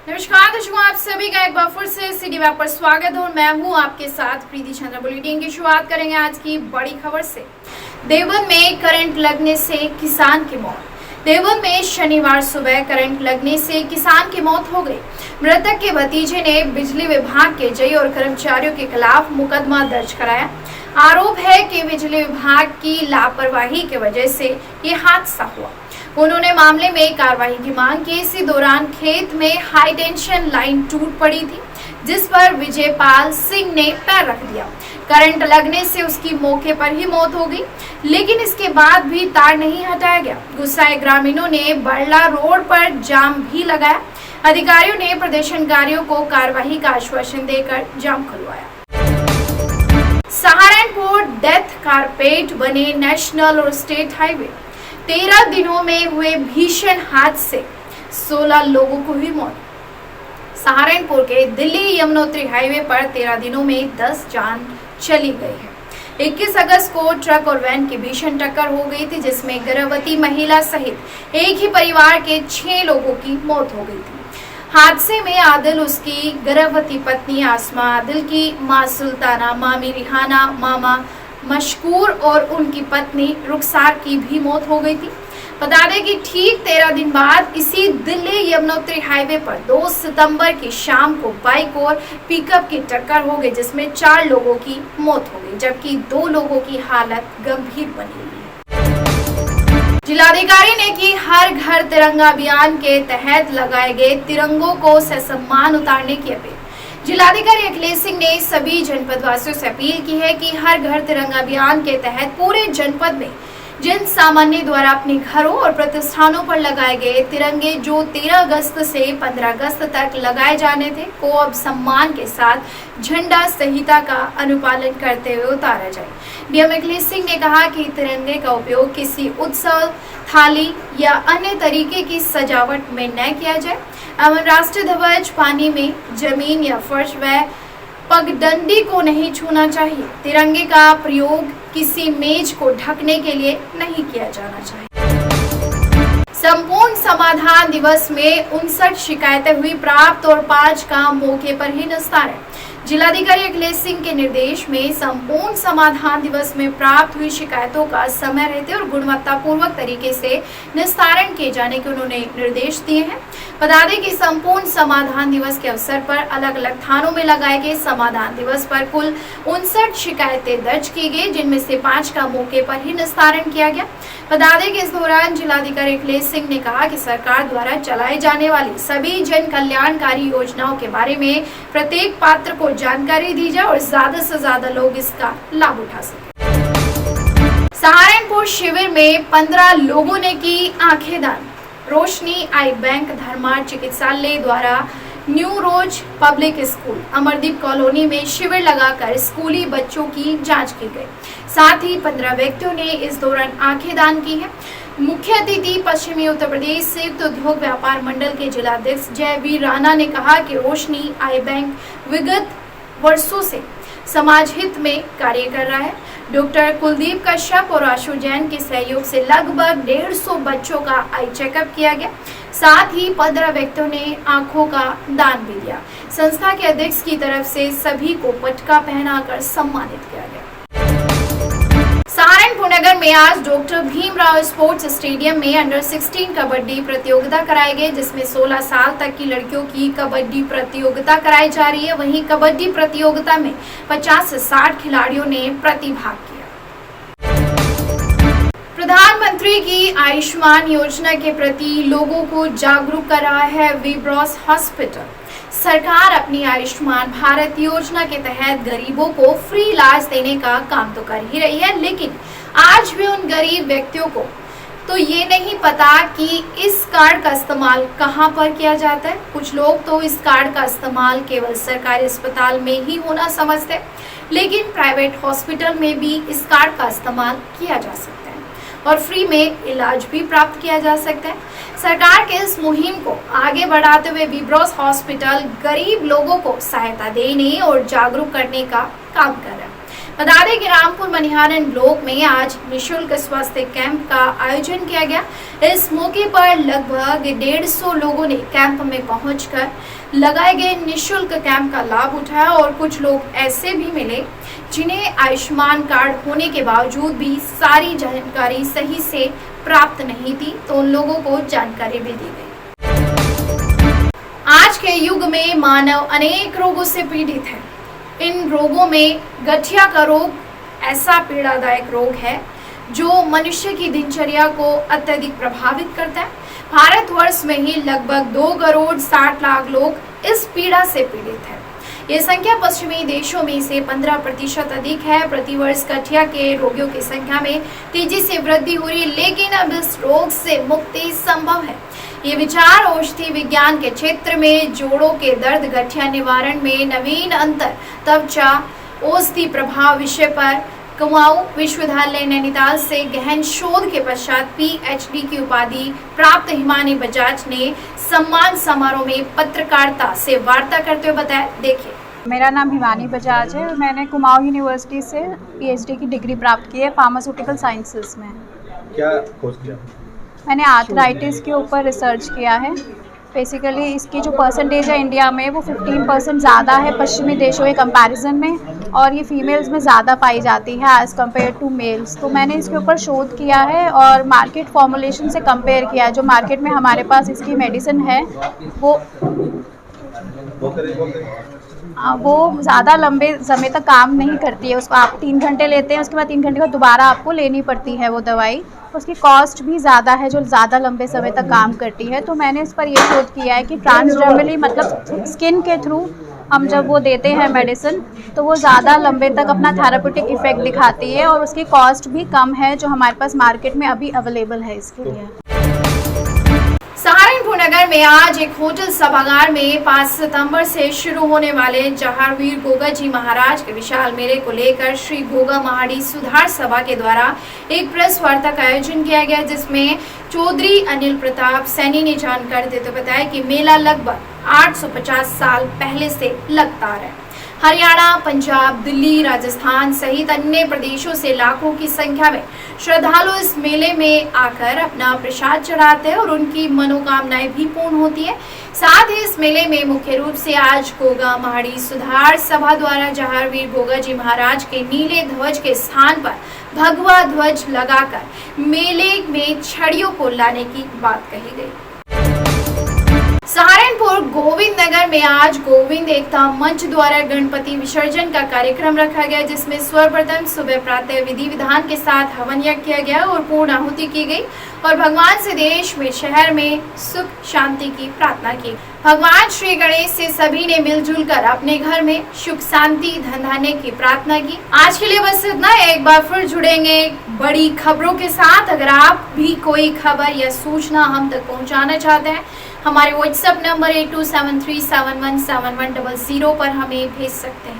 नमस्कार दर्शकों, आप सभी का एक बार फिर से सिटी वेब पर स्वागत है और मैं हूं आपके साथ प्रीति चंद्र। बुलेटिन की शुरुआत करेंगे आज की बड़ी खबर से। देवबंद में करंट लगने से किसान की मौत। देवबंद में शनिवार सुबह करंट लगने से किसान की मौत हो गई। मृतक के भतीजे ने बिजली विभाग के जय और कर्मचारियों के खिलाफ मुकदमा दर्ज कराया। आरोप है कि बिजली विभाग की लापरवाही की वजह से ये हादसा हुआ। उन्होंने मामले में कार्रवाई की मांग की। इसी दौरान खेत में हाई टेंशन लाइन टूट पड़ी थी, जिस पर विजयपाल सिंह ने पैर रख दिया। करंट लगने से उसकी मौके पर ही मौत हो गई, लेकिन इसके बाद भी तार नहीं हटाया गया। गुस्साए ग्रामीणों ने बरला रोड पर जाम भी लगाया। अधिकारियों ने प्रदर्शनकारियों को कार्रवाई का आश्वासन देकर जाम खुलवाया। सहारनपुर डेथ कारपेट बने नेशनल और स्टेट हाईवे। 13 दिनों में हुए भीषण हादसे, 16 लोगों को हुई मौत। सहारनपुर के दिल्ली यमुनोत्री हाईवे पर 13 दिनों में 10 जान चली गई है। 21 अगस्त को ट्रक और वैन की भीषण टक्कर हो गई थी, जिसमें गर्भवती महिला सहित एक ही परिवार के 6 लोगों की मौत हो गई थी। हादसे में आदिल, उसकी गर्भवती पत्नी आसमा आदिल की मां सुल्ताना, मामी रिहाना, मामा मशकूर और उनकी पत्नी रुखसार की भी मौत हो गई थी। बता दें कि ठीक 13 दिन बाद इसी दिल्ली यमुनोत्री हाईवे पर 2 सितंबर की शाम को बाइक और पिकअप की टक्कर हो गई, जिसमें 4 लोगों की मौत हो गई, जबकि 2 लोगों की हालत गंभीर बनी हुई है। जिलाधिकारी ने की हर घर तिरंगा अभियान के तहत लगाए गए तिरंगों को ससम्मान उतारने की अपील। जिलाधिकारी अखिलेश सिंह ने सभी जनपद वासियों से अपील की है कि हर घर तिरंगा अभियान के तहत पूरे जनपद में जन सामान्य द्वारा अपने घरों और प्रतिष्ठानों पर लगाए गए तिरंगे, जो 13 अगस्त से 15 अगस्त तक लगाए जाने थे, को अब सम्मान के साथ झंडा संहिता का अनुपालन करते हुए उतारा जाए। डीएम अखिलेश सिंह ने कहा कि तिरंगे का उपयोग किसी उत्सव, थाली या अन्य तरीके की सजावट में न किया जाए एवं राष्ट्रीय ध्वज पानी में, जमीन या फर्श व पगडंडी को नहीं छूना चाहिए। तिरंगे का प्रयोग किसी मेज को ढकने के लिए नहीं किया जाना चाहिए। संपूर्ण समाधान दिवस में 59 शिकायतें हुई प्राप्त और 5 का मौके पर ही निस्तारण। जिलाधिकारी अखिलेश सिंह के निर्देश में संपूर्ण समाधान दिवस में प्राप्त हुई शिकायतों का समय रहते और गुणवत्तापूर्वक तरीके से निस्तारण किए जाने के उन्होंने निर्देश दिए हैं। बता दें कि संपूर्ण समाधान दिवस के अवसर पर अलग अलग थानों में लगाए गए समाधान दिवस पर कुल 59 शिकायतें दर्ज की गई, जिनमें से 5 का मौके पर ही निस्तारण किया गया। बता दें कि इस दौरान जिलाधिकारी अखिलेश सिंह ने कहा कि सरकार द्वारा चलाई जाने वाली सभी जन कल्याणकारी योजनाओं के बारे में प्रत्येक पात्र को जानकारी दी जाए और ज्यादा से ज्यादा लोग इसका लाभ उठा सकें। सहारनपुर शिविर में 15 लोगों ने की आंखें दान। रोशनी आई बैंक धर्मार्थ चिकित्सालय द्वारा न्यू रोज पब्लिक स्कूल अमरदीप कॉलोनी में शिविर लगाकर स्कूली बच्चों की जांच की गई। साथ ही 15 व्यक्तियों ने इस दौरान आंखें दान की है। मुख्य अतिथि पश्चिमी उत्तर प्रदेश संयुक्त उद्योग व्यापार मंडल के जिलाध्यक्ष जयवीर राणा ने कहा कि रोशनी आई बैंक विगत वर्षों से समाज हित में कार्य कर रहा है। डॉक्टर कुलदीप कश्यप और आशु जैन के सहयोग से लगभग 150 बच्चों का आई चेकअप किया गया। साथ ही 15 व्यक्तियों ने आंखों का दान भी दिया। संस्था के अध्यक्ष की तरफ से सभी को पटका पहनाकर सम्मानित किया गया। सहारनपुर नगर में आज डॉक्टर भीमराव स्पोर्ट्स स्टेडियम में अंडर 16 कबड्डी प्रतियोगिता कराई गई, जिसमें 16 साल तक की लड़कियों की कबड्डी प्रतियोगिता कराई जा रही है। वहीं कबड्डी प्रतियोगिता में 50 से 60 खिलाड़ियों ने प्रतिभाग किया। प्रधानमंत्री की आयुष्मान योजना के प्रति लोगों को जागरूक कर रहा है विब्रॉस हॉस्पिटल। सरकार अपनी आयुष्मान भारत योजना के तहत गरीबों को फ्री इलाज देने का काम तो कर ही रही है, लेकिन आज भी उन गरीब व्यक्तियों को तो ये नहीं पता कि इस कार्ड का इस्तेमाल कहां पर किया जाता है। कुछ लोग तो इस कार्ड का इस्तेमाल केवल सरकारी अस्पताल में ही होना समझते हैं, लेकिन प्राइवेट हॉस्पिटल में भी इस कार्ड का इस्तेमाल किया जा सकता है और फ्री में इलाज भी प्राप्त किया जा सकता है। सरकार के इस मुहिम को आगे बढ़ाते हुए विब्रॉस हॉस्पिटल गरीब लोगों को सहायता देने और जागरूक करने का काम कर रहा है। बता दें कि रामपुर मनिहारन ब्लॉक में आज निशुल्क स्वास्थ्य कैंप का आयोजन किया गया। इस मौके पर लगभग 150 लोगों ने कैंप में पहुंचकर लगाए गए निशुल्क कैंप का लाभ उठाया और कुछ लोग ऐसे भी मिले जिन्हें आयुष्मान कार्ड होने के बावजूद भी सारी जानकारी सही से प्राप्त नहीं थी, तो उन लोगों को जानकारी भी दी गई। आज के युग में मानव अनेक रोगों से पीड़ित है। इन रोगों में गठिया का रोग ऐसा पीड़ादायक रोग है जो मनुष्य की दिनचर्या को अत्यधिक प्रभावित करता है। भारतवर्ष में ही लगभग 2 करोड़ 60 लाख लोग इस पीड़ा से पीड़ित है। ये संख्या पश्चिमी देशों में से 15% अधिक है। प्रतिवर्ष गठिया के रोगियों की संख्या में तेजी से वृद्धि हो रही है, लेकिन अब इस रोग से मुक्ति संभव है। ये विचार औषधि विज्ञान के क्षेत्र में जोड़ों के दर्द, गठिया निवारण में नवीन अंतर, त्वचा औषधि प्रभाव विषय पर कुमाऊं विश्वविद्यालय नैनीताल से गहन शोध के पश्चात PhD की उपाधि प्राप्त हिमानी बजाज ने सम्मान समारोह में पत्रकारिता से वार्ता करते हुए बताया। देखिए, मेरा नाम हिमानी बजाज है और मैंने कुमाऊं यूनिवर्सिटी से PhD की डिग्री प्राप्त की है फार्मास्यूटिकल साइंसेस में। क्या खोज किया? मैंने आर्थराइटिस के ऊपर रिसर्च किया है। बेसिकली इसकी जो परसेंटेज है इंडिया में वो 15% ज़्यादा है पश्चिमी देशों के कंपैरिजन में, और ये फीमेल्स में ज़्यादा पाई जाती है एज़ कम्पेयर टू मेल्स। तो मैंने इसके ऊपर शोध किया है और मार्केट फॉर्मुलेशन से कंपेयर किया है। जो मार्केट में हमारे पास इसकी मेडिसिन है वो ज़्यादा लंबे समय तक काम नहीं करती है। उसको आप 3 घंटे लेते हैं, उसके बाद 3 घंटे बाद दोबारा आपको लेनी पड़ती है वो दवाई। उसकी कॉस्ट भी ज़्यादा है जो ज़्यादा लंबे समय तक काम करती है। तो मैंने इस पर ये शोध किया है कि ट्रांसडर्मली मतलब स्किन के थ्रू हम जब वो देते हैं मेडिसिन तो वो ज़्यादा लंबे तक अपना थेराप्यूटिक इफेक्ट दिखाती है और उसकी कॉस्ट भी कम है जो हमारे पास मार्केट में अभी अवेलेबल है इसके लिए। सहारनपुर नगर में आज एक होटल सभागार में 5 सितंबर से शुरू होने वाले जहारवीर गोगा जी महाराज के विशाल मेले को लेकर श्री गोगा महाड़ी सुधार सभा के द्वारा एक प्रेस वार्ता का आयोजन किया गया, जिसमें चौधरी अनिल प्रताप सैनी ने जानकारी देते हुए बताया कि मेला लगभग 850 साल पहले से लगता है। हरियाणा, पंजाब, दिल्ली, राजस्थान सहित अन्य प्रदेशों से लाखों की संख्या में श्रद्धालु इस मेले में आकर अपना प्रसाद चढ़ाते हैं और उनकी मनोकामनाएं भी पूर्ण होती है। साथ ही इस मेले में मुख्य रूप से आज गोगा महाड़ी सुधार सभा द्वारा जहारवीर गोगा जी महाराज के नीले ध्वज के स्थान पर भगवा ध्वज लगाकर मेले में छड़ियों को लाने की बात कही गई। सहारनपुर गोविंद नगर में आज गोविंद एकता मंच द्वारा गणपति विसर्जन का कार्यक्रम रखा गया, जिसमें सर्वप्रथम सुबह प्रातः विधि विधान के साथ हवन यज्ञ किया गया और पूर्ण आहुति की गई और भगवान से देश में, शहर में सुख शांति की प्रार्थना की। भगवान श्री गणेश से सभी ने मिलजुल कर अपने घर में सुख शांति धन धान्य की प्रार्थना की। आज के लिए बस इतना। एक बार फिर जुड़ेंगे बड़ी खबरों के साथ। अगर आप भी कोई खबर या सूचना हम तक पहुंचाना चाहते हैं, हमारे व्हाट्सएप नंबर 8273717100 पर हमें भेज सकते हैं।